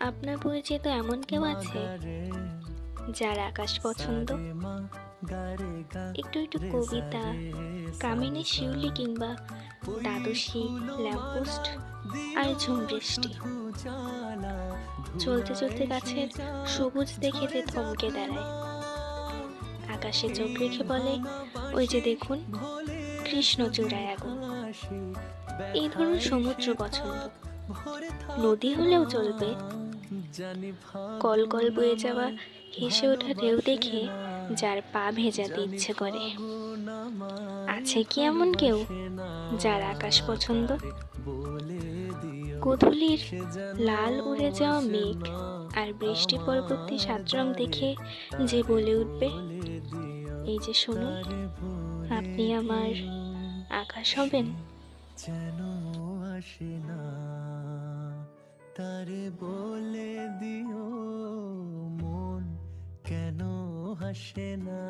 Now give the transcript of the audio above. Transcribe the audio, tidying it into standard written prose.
আপনার পরিচিত এমন কেউ আছে যার আকাশ পছন্দ? একটু একটু কবিতা, কামিনী শিউলি কিংবা দ্বাদশী ল্যাম্পপোস্ট আর ঝুম বৃষ্টি। চলতে চলতে গাছের সবুজ দেখে যে থমকে দাঁড়ায়, আকাশে চোখ রেখে বলে, ওই যে দেখুন, কৃষ্ণচূড়ায় আগুন। এই ধরুন সমুদ্র পছন্দ, নদী হলেও চলবে। কল কল বয়ে যাওয়া হেসে ওঠা ঢেউ দেখে যার পা ভেজাতে ইচ্ছে করে। আছে কি এমন কেউ যার আকাশ পছন্দ? গোধূলির লাল উড়ে যাওয়া মেঘ আর বৃষ্টি পরবর্তী সাত রং দেখে যে বলে উঠবে, এই যে শুনুন, আপনি আমার আকাশ হবেন। যেন আসে না, তারে বলে দিও মন কেন হাসে না।